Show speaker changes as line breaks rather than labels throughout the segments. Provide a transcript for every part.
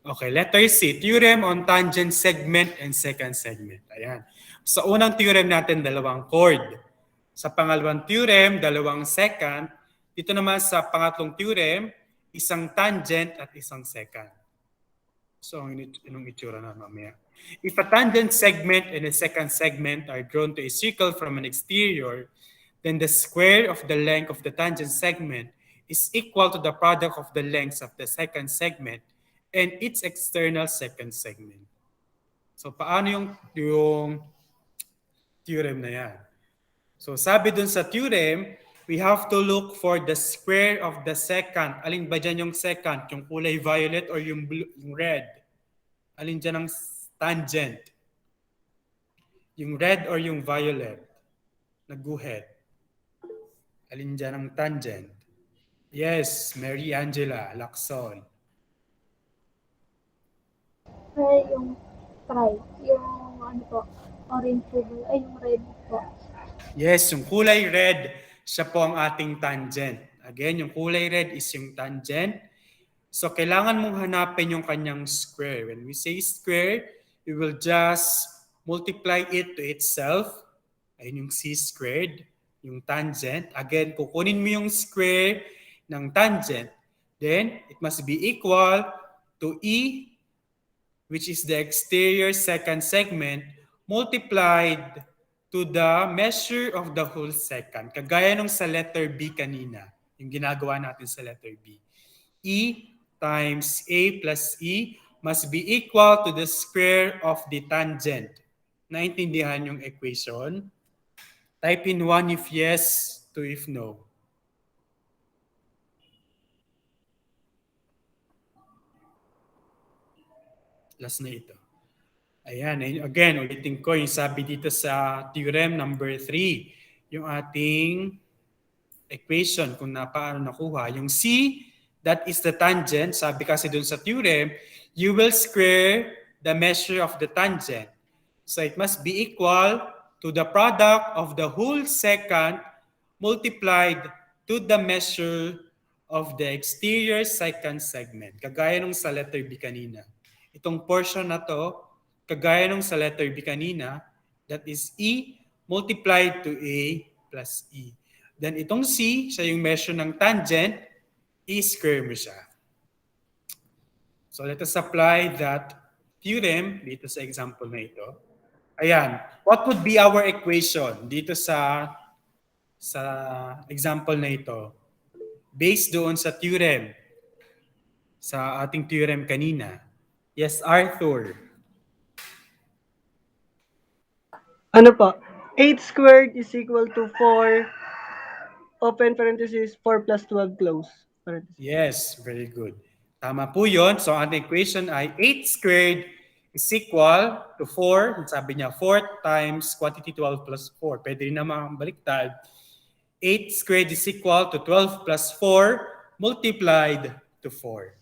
Okay, letter C, theorem on tangent segment and secant segment. Ayan. Sa unang theorem natin, dalawang chord. Sa pangalawang theorem, dalawang secant. Dito naman sa pangatlong theorem, isang tangent at isang secant. So, anong itsura na mamaya? If a tangent segment and a secant segment are drawn to a circle from an exterior, then the square of the length of the tangent segment is equal to the product of the lengths of the secant segment and its external secant segment. So, paano yung theorem na yan? So, sabi dun sa theorem, we have to look for the square of the secant. Alin ba dyan yung secant? Yung kulay violet or yung, blue, yung red? Alin dyan ang tangent? Yung red or yung violet? Naguhit. Alin dyan ang tangent? Yes, Mary Angela Lacson.
Ay, yung try. Yung ano po, orange po. Ay, yung red po.
Yes, yung kulay red, siya po ang ating tangent. Again, yung kulay red is yung tangent. So, kailangan mong hanapin yung kanyang square. When we say square, we will just multiply it to itself. Ayun yung c squared, yung tangent. Again, kukunin mo yung square ng tangent. Then, it must be equal to E, which is the exterior secant segment, multiplied to the measure of the whole secant. Kagaya nung sa letter B kanina, yung ginagawa natin sa letter B. E times A plus E must be equal to the square of the tangent. Naintindihan yung equation? Type in 1 if yes, 2 if no. Last na ito. Ayan, again, ulitin ko yung sabi dito sa theorem number 3, yung ating equation kung paano nakuha. Yung C, that is the tangent. Sabi kasi dun sa theorem, you will square the measure of the tangent. So it must be equal to the product of the whole secant multiplied to the measure of the exterior secant segment. Kagaya nung sa letter B kanina. Itong portion na to, kagaya nung sa letter B kanina, that is E multiplied to A plus E. Then itong C, siya yung measure ng tangent, E-square mo siya. So let us apply that theorem dito sa example na ito. Ayan, what would be our equation dito sa example na ito? Based doon sa theorem, sa ating theorem kanina. Yes, Arthur.
Ano po? 8 squared is equal to 4, open parenthesis, 4 plus 12 close parenthesis.
Yes, very good. Tama po yun. So, ang equation ay 8 squared is equal to 4. Sabi niya, 4 times quantity 12 plus 4. Pwede rin naman baliktad. 8 squared is equal to 12 plus 4 multiplied to 4.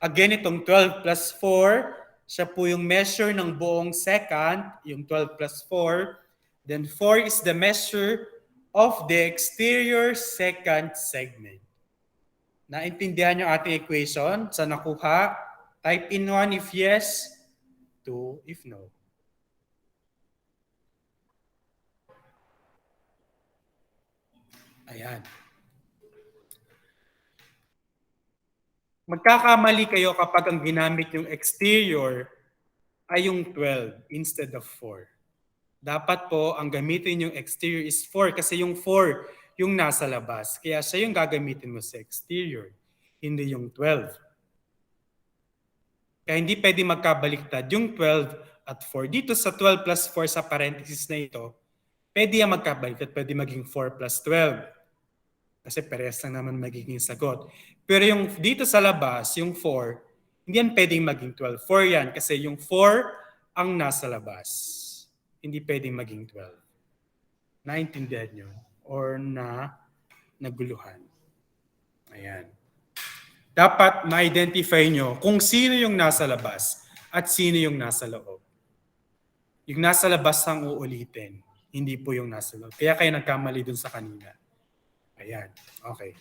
Again, itong 12 plus 4, siya po yung measure ng buong secant, yung 12 plus 4. Then 4 is the measure of the exterior secant segment. Naintindihan yung ating equation? Sa nakuha, type in 1 if yes, 2 if no. Ayan. Magkakamali kayo kapag ang ginamit yung exterior ay yung 12 instead of 4. Dapat po, ang gamitin yung exterior is 4 kasi yung 4 yung nasa labas. Kaya siya yung gagamitin mo sa exterior, hindi yung 12. Kaya hindi pwede magkabaliktad yung 12 at 4. Dito sa 12 plus 4 sa parenthesis na ito, pwede yung magkabaliktad, pwede maging 4 plus 12. Kasi parehas lang naman magiging sagot. Pero yung dito sa labas, yung 4, hindi yan pwedeng maging 12. 4 yan kasi yung 4 ang nasa labas. Hindi pwedeng maging 12. Naintindihan nyo? Or naguluhan? Ayan. Dapat ma-identify nyo kung sino yung nasa labas at sino yung nasa loob. Yung nasa labas ang uulitin, hindi po yung nasa loob. Kaya kayo nagkamali dun sa kanina. Ayan, okay.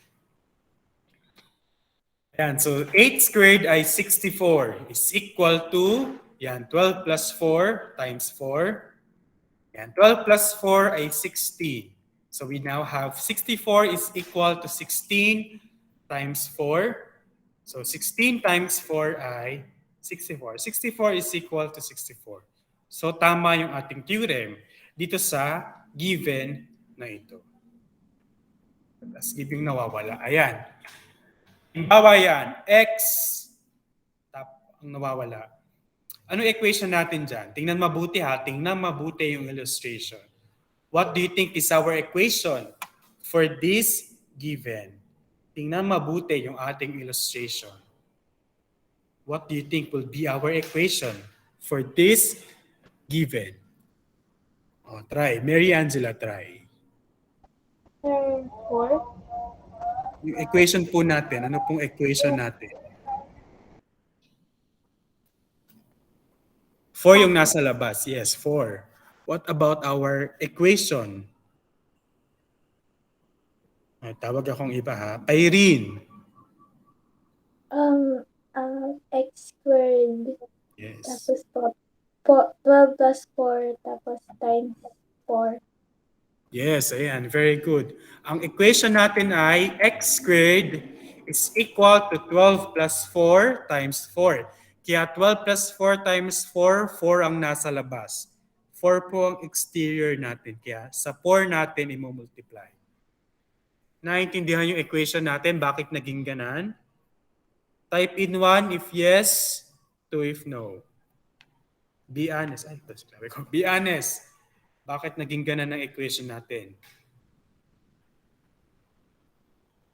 Ayan, so 8 squared ay 64 is equal to, yan, 12 plus 4 times 4. Yan, 12 plus 4 ay 60. So we now have 64 is equal to 16 times 4. So 16 times 4 ay 64. 64 is equal to 64. So tama yung ating theorem dito sa given na ito. Tapos given nawawala. Ayan. Halimbawa yan, x ang nawawala. Ano equation natin dyan? Tingnan mabuti ha. Tingnan mabuti yung illustration. What do you think is our equation for this given? Tingnan mabuti yung ating illustration. What do you think will be our equation for this given? Oh, try. Mary Angela, try.
4.
Yung equation po natin. Ano pong equation natin? 4 yung nasa labas. Yes, 4. What about our equation? Ay, tawag akong iba ha. Irene.
X squared.
Yes.
Tapos 12 plus 4, tapos times 4.
Yes, ayan. Very good. Ang equation natin ay x squared is equal to 12 plus 4 times 4. Kaya 12 plus 4 times 4, 4 ang nasa labas. 4 po ang exterior natin. Kaya sa 4 natin i-multiply. Naintindihan yung equation natin, bakit naging ganan? Type in 1 if yes, 2 if no. Be honest. Ay, sabi ko. Be honest. Bakit naging ganan ang equation natin?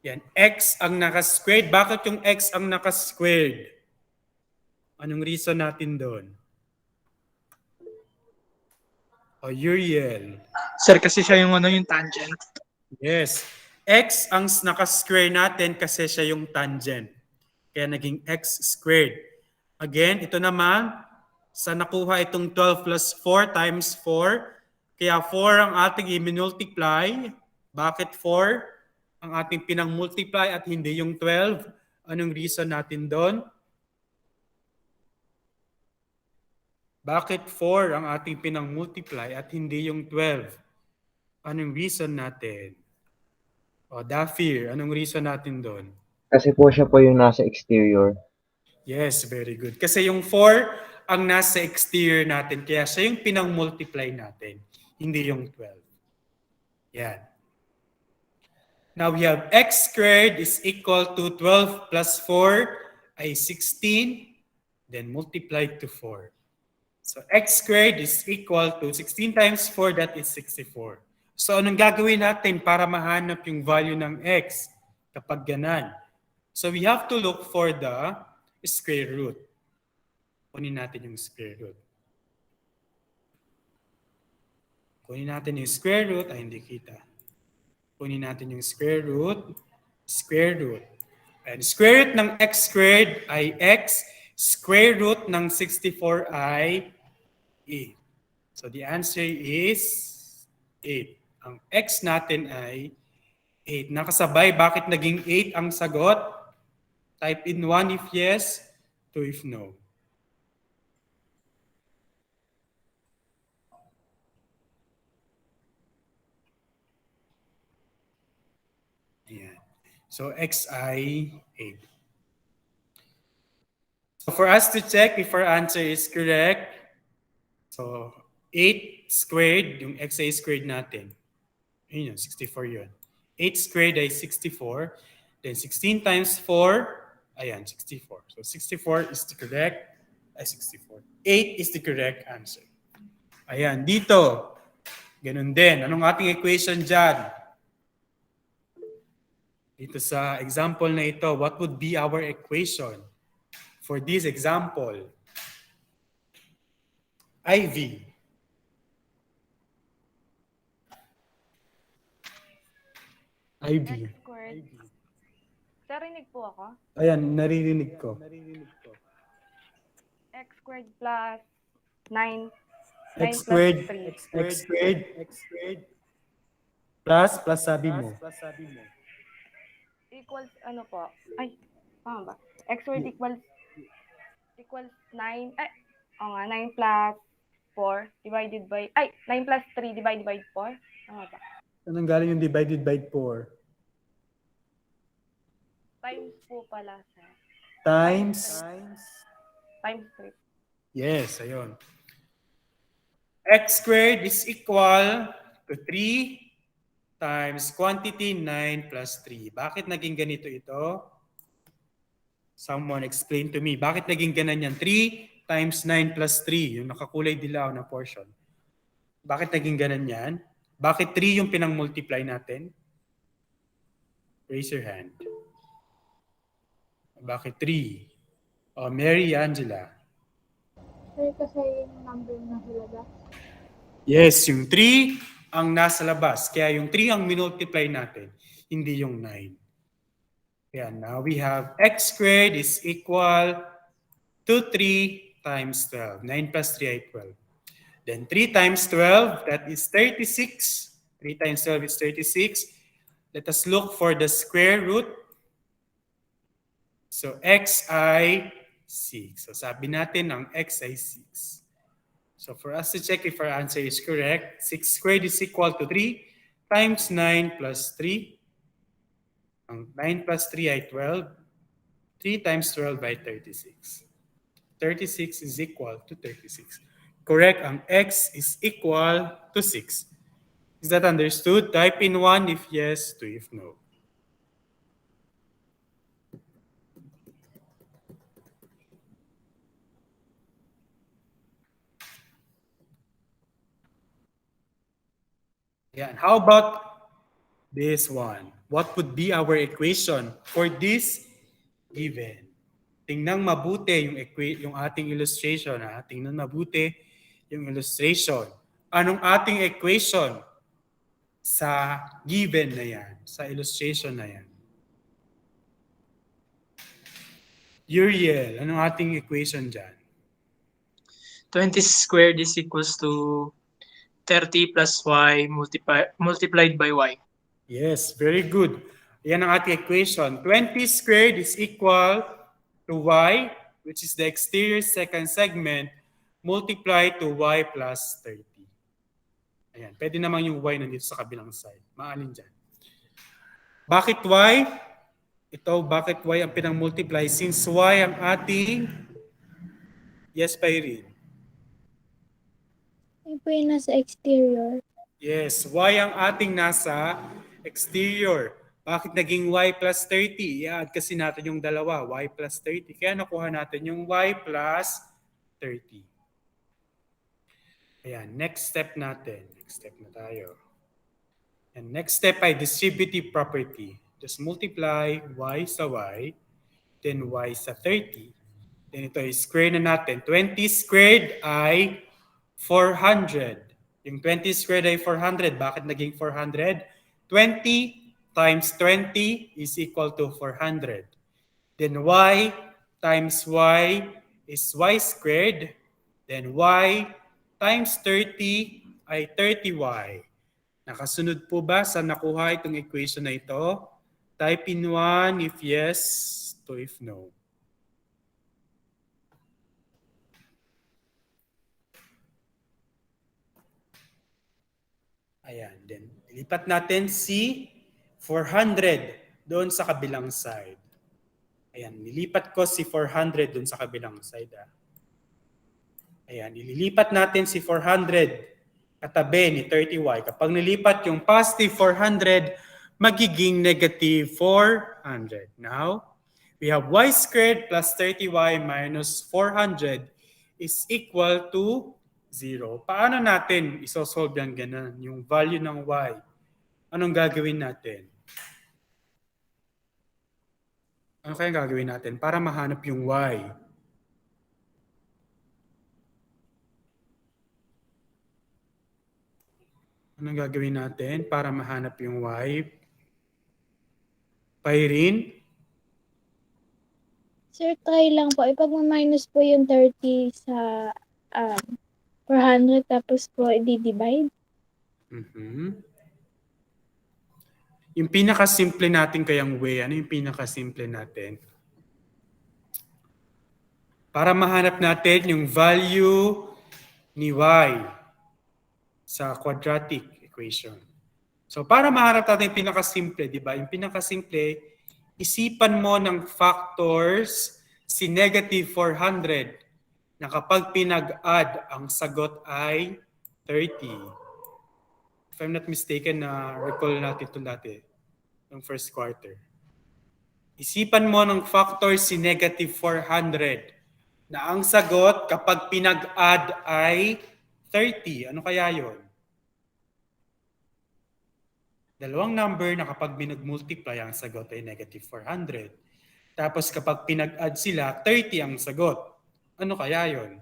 Yan, x ang naka-squared. Bakit yung x ang naka-squared? Anong reason natin doon? O Uriel.
Sir, kasi siya yung yung tangent.
Yes. X ang naka-square natin kasi siya yung tangent. Kaya naging x squared. Again, ito naman, sa nakuha itong 12 plus 4 times 4, kaya 4 ang ating i-multiply. Bakit 4 ang ating pinang-multiply at hindi yung 12? Anong reason natin doon? Bakit 4 ang ating pinang-multiply at hindi yung 12? Anong reason natin? O Dafir, anong reason natin doon?
Kasi po siya po yung nasa exterior.
Yes, very good. Kasi yung 4 ang nasa exterior natin, kaya siya yung pinang-multiply natin, hindi yung 12. Yan. Now we have x squared is equal to 12 plus 4 ay 16, then multiplied to 4. So x squared is equal to 16 times 4, that is 64. So anong gagawin natin para mahanap yung value ng x kapag ganan? So we have to look for the square root. Kunin natin yung square root. Kunin natin yung square root. Ay, hindi kita. Kunin natin yung square root. Square root. And square root ng x squared ay x. Square root ng 64 ay 8. So the answer is 8. Ang x natin ay 8. Nakasabay, bakit naging 8 ang sagot? Type in 1 if yes, 2 if no. Ayan. So x ay 8. So for us to check if our answer is correct, so 8 squared, yung xa squared natin. Ayun yun, 64 yun. 8 squared ay 64. Then 16 times 4, ayan, 64. So 64 is the correct, 64. 8 is the correct answer. Ayan, dito, ganun din. Anong ating equation dyan? Dito sa example na ito, what would be our equation for this example? IV. IB.
X squared. Narinig po ako?
Ayan, naririnig ko.
X squared plus 9.
X
9
squared,
plus 3.
X squared, plus sabi mo.
Equals ano po? Ay, Tama ba? X squared equals 9. Ay, oo nga, 9 plus 4 divided by, 9 plus 3 divided by 4. Tama ba?
Anong galing yung divided by 4?
Times po pala, sir.
Times?
Times 3.
Yes, ayun. X squared is equal to 3 times quantity 9 plus 3. Bakit naging ganito ito? Someone explain to me. Bakit naging ganan yan? 3 times 9 plus 3. Yung nakakulay dilaw na portion. Bakit naging ganan yan? Bakit 3 yung pinang-multiply natin? Raise your hand. Bakit 3? Mary, Angela.
Sir, kasi yung number na hilabas.
Yes, yung 3 ang nasa labas. Kaya yung 3 ang minultiply natin, hindi yung 9. Kaya now we have x squared is equal to 3 times 12. 9 plus 3 ay 12. Then 3 times 12, that is 36. 3 times 12 is 36. Let us look for the square root. So x ay 6. So sabi natin ang x ay 6. So for us to check if our answer is correct, 6 squared is equal to 3 times 9 plus 3. Ang 9 plus 3 ay 12. 3 times 12 ay 36. 36 is equal to 36. Correct, ang x is equal to 6. Is that understood? Type in 1 if yes, 2 if no. Yeah, and how about this one? What would be our equation for this given? Tingnan mabuti yung ating illustration. Ha? Tingnan mabuti yung illustration. Anong ating equation sa given na yan? Sa illustration na yan? Uriel, anong ating equation dyan?
20 squared is equals to 30 plus y multiplied by y.
Yes, very good. Yan ang ating equation. 20 squared is equal to y, which is the exterior second segment, multiply to y plus 30. Ayan, pwede naman yung y nandito sa kabilang side. Maalin dyan. Bakit y? Ito, bakit y ang pinang-multiply? Since y ang ating... Yes, Pairin.
Yung po yung nasa exterior.
Yes, y ang ating nasa exterior. Bakit naging y plus 30? I-add kasi natin yung dalawa, y plus 30. Kaya nakuha natin yung y plus 30. Ayan, next step natin. Next step na tayo. And next step ay distributive property. Just multiply y sa y, then y sa 30. Then ito ay square na natin. 20 squared ay 400. Yung 20 squared ay 400. Bakit naging 400? 20 times 20 is equal to 400. Then y times y is y squared. Then y times 30 ay 30y. Nakasunod po ba sa nakuha itong equation na ito? Type in 1 if yes, 2 if no. Ayan, then ilipat natin si 400 doon sa kabilang side. Ayan, nilipat ko si 400 doon sa kabilang side. Ayan, ililipat natin si 400 katabi ni 30y. Kapag nilipat yung positive 400, magiging negative 400. Now, we have y squared plus 30y minus 400 is equal to 0. Paano natin isosolve yan ganun? Yung value ng y. Anong gagawin natin? Ano kaya gagawin natin para mahanap yung y? Anong gagawin natin para mahanap yung y? Pairin?
Sir, try lang po. Ipag-minus po yung 30 sa 400 tapos po i-divide.
Yung pinakasimple natin kayang way, ano yung pinakasimple natin? para mahanap natin yung value ni y sa quadratic equation. So para mahanap natin yung pinakasimple, di ba? Yung pinakasimple, isipan mo ng factors si negative 400 na kapag pinag-add, ang sagot ay 30. If I'm not mistaken, recall natin ito dati, ng first quarter. Isipan mo ng factor si negative 400 na ang sagot kapag pinag-add ay 30. Ano kaya yon? Dalawang number na kapag binag-multiply ang sagot ay negative 400. Tapos kapag pinag-add sila, 30 ang sagot. Ano kaya yon?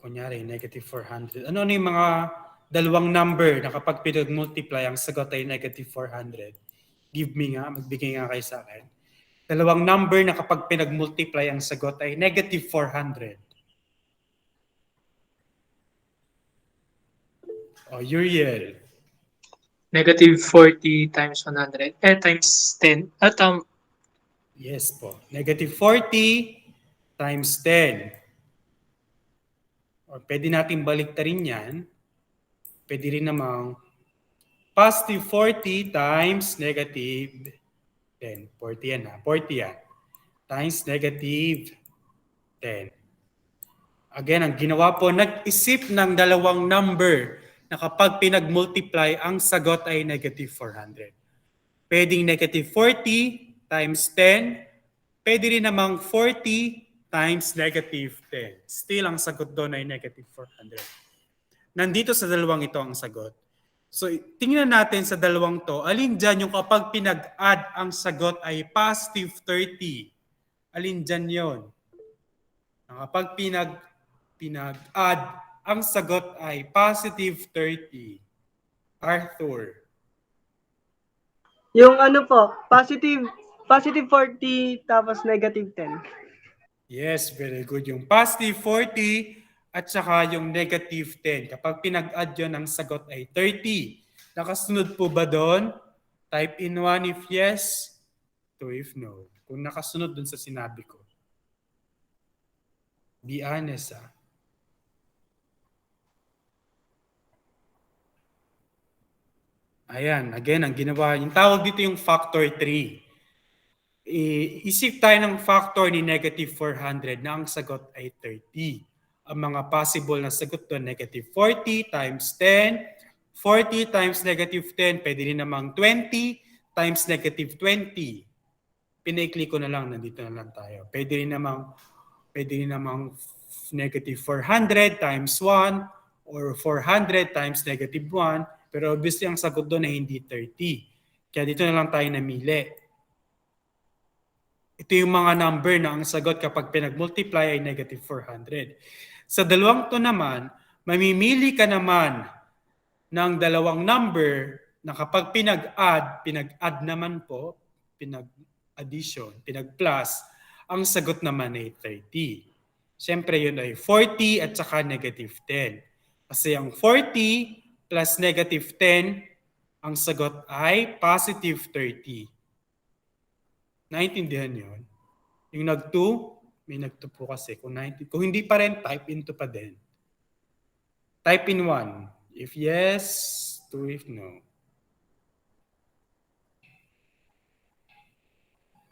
Kunyari, negative 400. Ano yung mga dalawang number na kapag pinag-multiply ang sagot ay negative 400? Give me nga, magbigay nga kayo sa akin. Dalawang number na kapag pinag-multiply ang sagot ay negative 400. O, Uriel.
Negative 40 times 100. Times 10.
Yes po. Negative 40 times 10. O, pwede natin baliktarin yan. Pwede rin namang positive 40 times negative 10. 40 yan ha. 40 yan. Times negative 10. Again, ang ginawa po, nag-isip ng dalawang number na kapag pinag-multiply, ang sagot ay negative 400. Pwedeng negative 40 times 10. Pwede rin namang 40 times negative 10. Still, ang sagot doon ay negative 400. Nandito sa dalawang ito ang sagot. So, tingnan natin sa dalawang to, alin dyan yung kapag pinag-add ang sagot ay positive 30. Alin dyan yun? Kapag pinag-add, ang sagot ay positive 30. Arthur.
Yung ano po, positive 40 tapos negative 10.
Yes, very good. Yung positive 40 at saka yung negative 10. Kapag pinag-add yun, ang sagot ay 30. Nakasunod po ba doon? Type in 1 if yes, 2 if no. Kung nakasunod dun sa sinabi ko. Be honest, ah. Ayan, again, ang ginawa, yung tawag dito yung factor 3. Isip tayo ng factor ni negative 400 na ang sagot ay 30. Ang mga possible na sagot doon, negative 40 times 10, 40 times negative 10, pwede rin namang 20 times negative 20. Pinaikli ko na lang, nandito na lang tayo. Pwede rin namang negative 400 times 1 or 400 times negative 1. Pero obviously, ang sagot doon ay hindi 30. Kaya dito na lang tayo namili. Ito yung mga number na ang sagot kapag pinag-multiply ay negative 400. Sa dalawang to naman, mamimili ka naman ng dalawang number na kapag pinag-add naman po, pinag-addition, pinag-plus, ang sagot naman ay 30. Siyempre yun ay 40 at saka negative 10. Kasi ang 40 plus negative 10, ang sagot ay positive 30. Naintindihan yun? Yung nag-2, may nag-2 po kasi. Kung hindi pa rin, type in 2 pa din. Type in 1. If yes, 2 if no.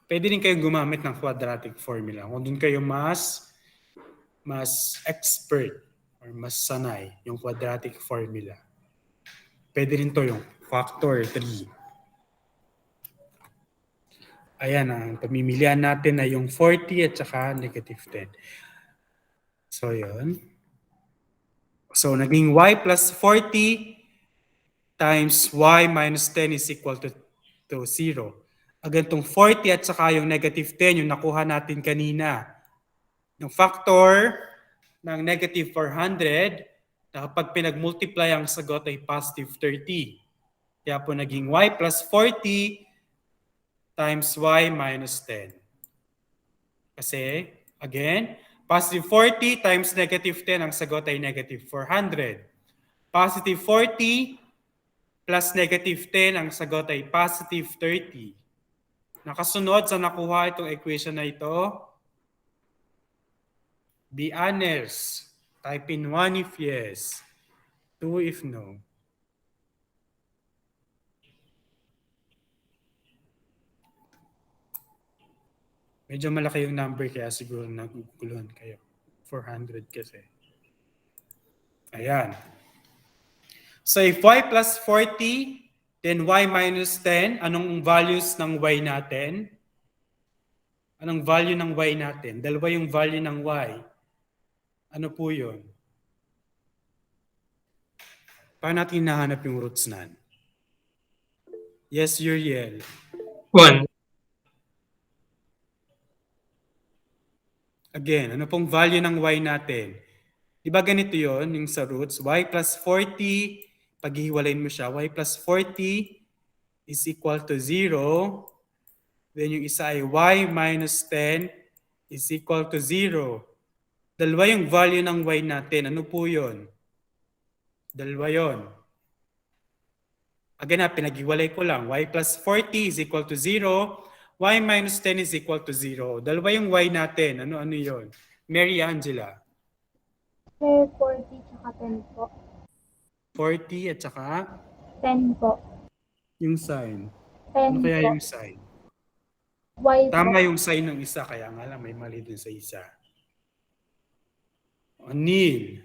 Pwede rin kayong gumamit ng quadratic formula. Kung doon kayo mas expert or mas sanay yung quadratic formula. Pwede rin to yung factor 3. Ayan, ang pamimilian natin ay yung 40 at saka negative 10. So, yun. So, naging y plus 40 times y minus 10 is equal to 0. Again, itong 40 at saka yung negative 10, yung nakuha natin kanina. Yung factor ng negative 400, na kapag pinag-multiply ang sagot ay positive 30. Kaya po naging y plus 40 times y minus 10. Kasi, again, positive 40 times negative 10, ang sagot ay negative 400. Positive 40 plus negative 10, ang sagot ay positive 30. Nakasunod sa nakuha itong equation na ito? Be honest. Type in 1 if yes, 2 if no. Medyo malaki yung number kaya siguro naguguluhan kayo. 400 kasi. Ayan. So if y plus 40, then y minus 10, anong values ng y natin? Anong value ng y natin? Dalawa yung value ng y. Ano po yun? Paano natin hinahanap yung roots nan? Yes, Uriel.
1.
Again, ano pong value ng y natin? Di ba ganito yon yung sa roots? Y plus 40, paghihiwalayin mo siya, y plus 40 is equal to 0. Then yung isa ay y minus 10 is equal to 0. Dalawa yung value ng y natin. Ano po yun? Dalawa yun. Again na, pinaghiwalay ko lang. Y plus 40 is equal to 0. Y minus 10 is equal to 0. Dalawa yung y natin. Ano yun? Mary Angela.
40 tsaka 10 po.
40 at saka
10 po.
yung sign.
10
Ano kaya
po.
yung sign?
Y po.
Tama yung sign ng isa, kaya nga lang may mali dun sa isa. Neil.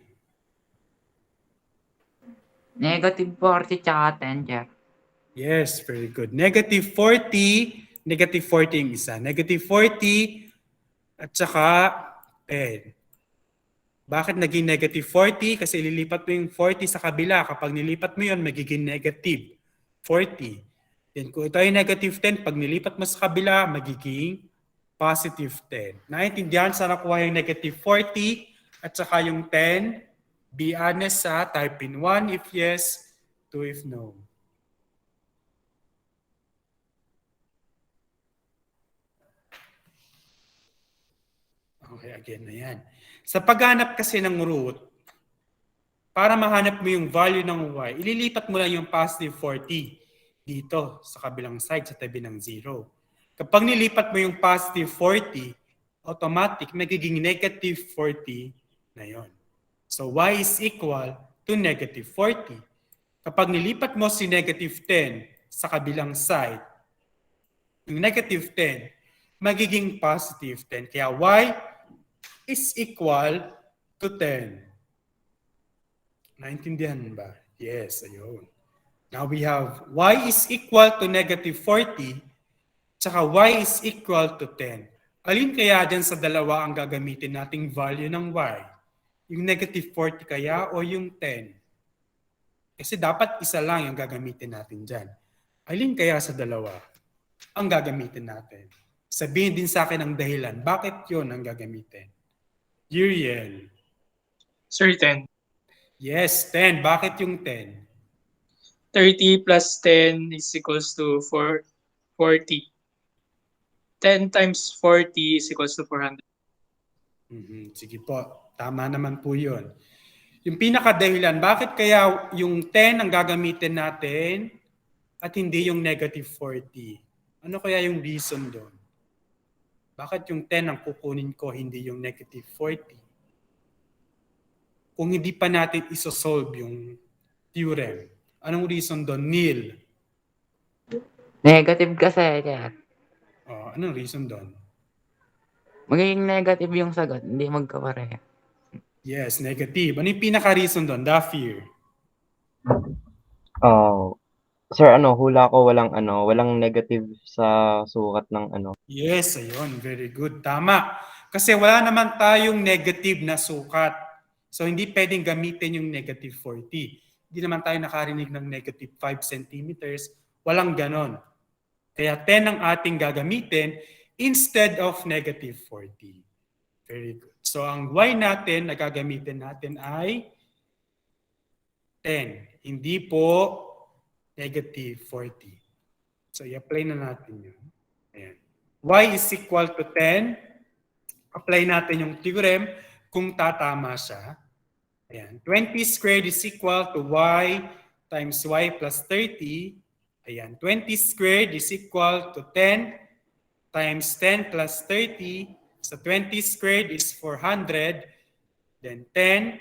Negative 40 tsaka 10, Jeff.
Yes, very good. Negative 40 yung isa. Negative 40 at saka 10. Bakit naging negative 40? Kasi ililipat mo yung 40 sa kabila. Kapag nilipat mo yun, magiging negative 40. Then kung ito ay negative 10, pag nilipat mo sa kabila, magiging positive 10. Naintindihan sa nakuha yung negative 40 at saka yung 10? Be honest sa type in 1 if yes, 2 if no. Okay, again na yan. Sa paghanap kasi ng root, para mahanap mo yung value ng y, ililipat mo lang yung positive 40 dito sa kabilang side, sa tabi ng 0. Kapag nilipat mo yung positive 40, automatic, magiging negative 40 na yon. So y is equal to negative 40. Kapag nilipat mo si negative 10 sa kabilang side, yung negative 10, magiging positive 10. Kaya y is equal to 10. Naintindihan ba? Yes, ayun. Now we have y is equal to negative 40, tsaka y is equal to 10. Alin kaya dyan sa dalawa ang gagamitin nating value ng y? Yung negative 40 kaya o yung 10? Kasi dapat isa lang yung gagamitin natin dyan. Alin kaya sa dalawa ang gagamitin natin? Sabihin din sa akin ang dahilan. Bakit yun ang gagamitin? Uriel.
Sir, 10.
Yes, 10. Bakit yung 10?
30 plus 10 is equals to 40. 10 times 40 is equals to 400.
Sige po. Tama naman po yun. Yung pinakadahilan, bakit kaya yung 10 ang gagamitin natin at hindi yung negative 40? Ano kaya yung reason doon? Bakit yung 10 ang kukunin ko, hindi yung negative 40? Kung hindi pa natin isosolve yung theorem, anong reason doon, Neil?
Negative kasi, Jeff.
Anong reason doon?
Magiging negative yung sagot, hindi magkapareha.
Yes, negative. Ano yung pinaka-reason doon? Dafir.
Sir, hula ko walang negative sa sukat ng
Yes, ayun. Very good. Tama. Kasi wala naman tayong negative na sukat. So, hindi pwedeng gamitin yung negative 40. Hindi naman tayo nakarinig ng negative 5 centimeters. Walang ganon. Kaya 10 ang ating gagamitin instead of negative 40. Very good. So, ang y natin na gagamitin natin ay 10. Hindi po negative 40. So, i-apply na natin yun. Ayan. Y is equal to 10. Apply natin yung theorem kung tatama siya. Ayan. 20 squared is equal to y times y plus 30. Ayan, 20 squared is equal to 10 times 10 plus 30. So 20 squared is 400. Then 10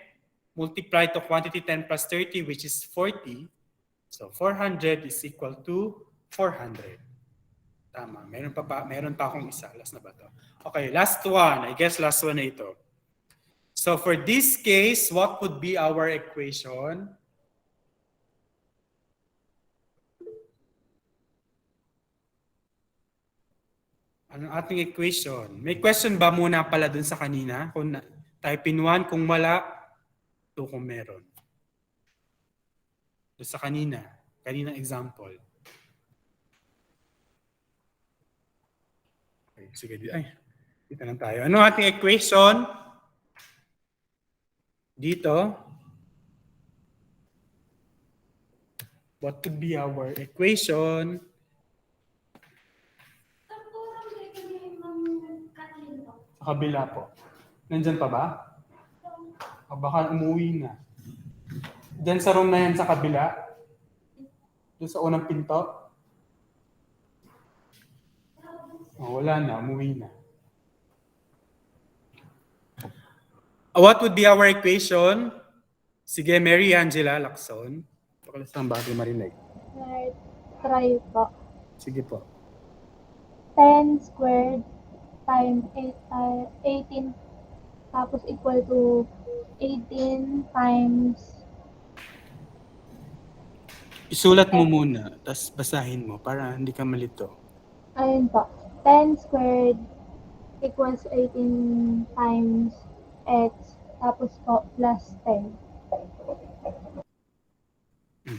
multiplied to quantity 10 plus 30, which is 40. So 400 is equal to 400. Tama. Meron pa akong isa. Last na ba to? Okay, last one. I guess last one na ito. So for this case, what would be our equation? Anong ating equation? May question ba muna pala dun sa kanina? Kung type in 1 kung wala, 2 kung meron. Dun sa kaninang example. Okay, sige. Dito lang tayo. Ano ating equation? Dito. What could be our equation? Sa kabila po. Nandyan pa ba? O baka umuwi na. Diyan sa room na yan sa kabila. Doon sa unang pinto. O, wala na. Umuwi na. What would be our equation? Sige, Mary Angela Lacson. Pakalas ang bagay marinig.
Try po.
Sige po.
10 squared times 18 tapos equal to 18 times
Isulat mo muna, tapos basahin mo para hindi ka malito.
ayun po 10 squared equals 18 times x tapos po plus 10.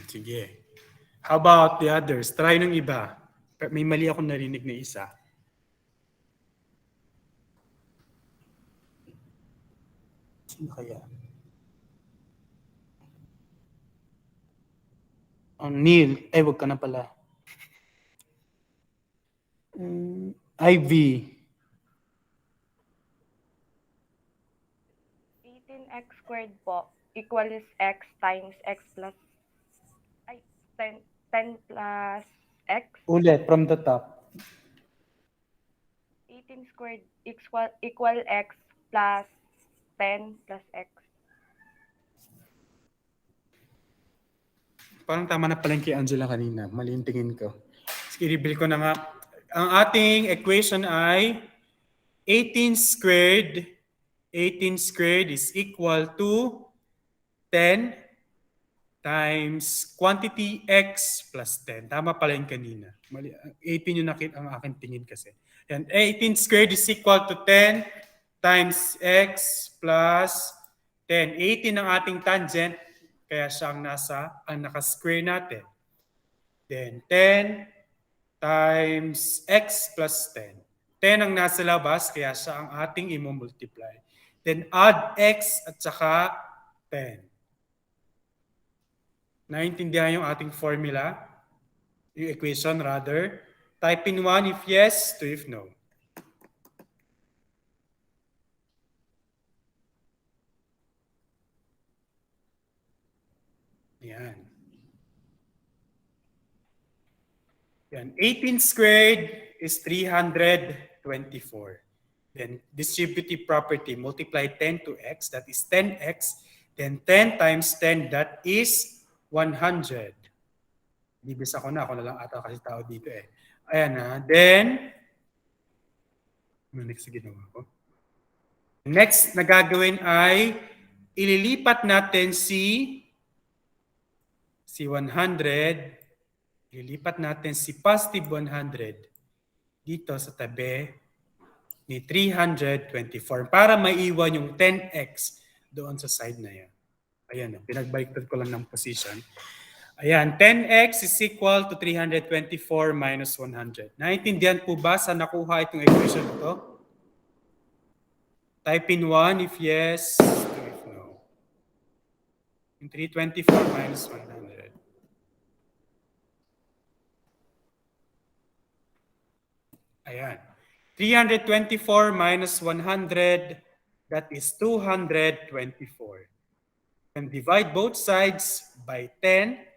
Sige. How about the others? Try ng iba. May mali akong narinig na isa. Sino kaya? Neil. Wag ka na pala. Ivy.
18x squared po equals x times x plus 10 plus x.
Ulit, from the top.
18 squared equal x plus 10 plus x.
Parang tama na pala kay Angela kanina. Mali yung tingin ko. Sige, i-reveal ko na nga. Ang ating equation ay 18 squared is equal to 10 times quantity x plus 10. Tama pala yung kanina. Mali, 18 yung nakita ang aking tingin kasi. And 18 squared is equal to 10 times x plus 10. 18 ang ating tangent, kaya siya ang naka-square natin. Then 10 times x plus 10. 10 ang nasa labas, kaya siya ang ating i-multiply. Then add x at saka 10. Naintindihan yung ating formula? Yung equation rather. Type in 1 if yes, 2 if no. Yan. Yan. 18 squared is 324. Then distributive property, multiply 10 to x, that is 10x. Then 10 times 10, that is 100. Bibisa ko na, ako na lang ata kasi tao dito eh. Ayan na. Then, next ginawa ko. Next na gagawin ay ililipat natin si 100. Ililipat natin si positive 100 dito sa tabi ni 324 para maiwan yung 10x doon sa side na yan. Ayan, pinagbaliktad ko lang ng position. Ayan, 10x is equal to 324 minus 100. Naintindihan po ba sa nakuha itong equation ito? Type in 1 if yes, 2 if no. Yung 324 minus 100. Ayan. 324 minus 100, that is 224. And divide both sides by 10.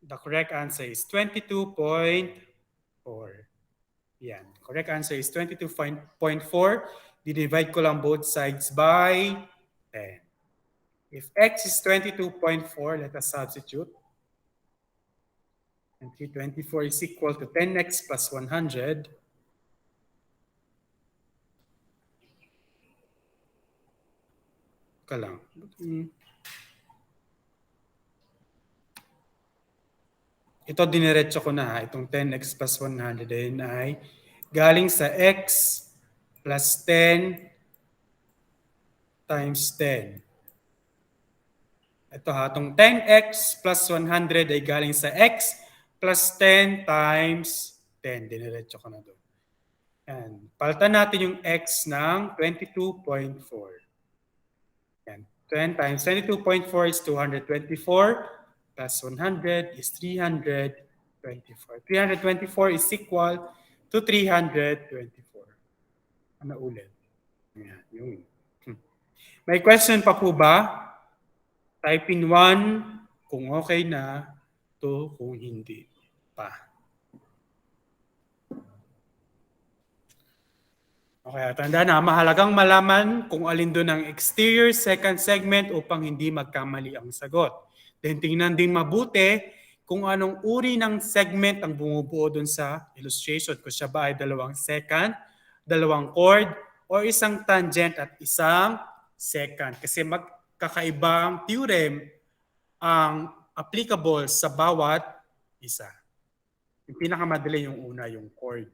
The correct answer is 22.4. Yan. Correct answer is 22.4. Divide ko lang both sides by 10. If x is 22.4, let us substitute. And 324 is equal to 10x plus 100. Lang. Ito diniretso ko na. Itong 10x plus 100 din ay galing sa x plus 10 times 10. Ito ha, itong 10x plus 100 ay galing sa x plus 10 times 10. Diniretso ko na doon. Yan. Palitan natin yung x ng 22.4. Yan. 10 times 22.4 is 224 plus 100 is 324. 324 is equal to 324. Ano ulit? Yan. Yun. May question pa po ba? Type in 1 kung okay na, 2 kung hindi pa. Okay, tanda na, mahalagang malaman kung alin doon ang exterior second segment upang hindi magkamali ang sagot. Then tingnan din mabuti kung anong uri ng segment ang bumubuo doon sa illustration. Kung siya ba ay dalawang second, dalawang chord, o isang tangent at isang second. Kasi magkakaibang theorem ang applicable sa bawat isa. Yung pinakamadali yung una, yung chord.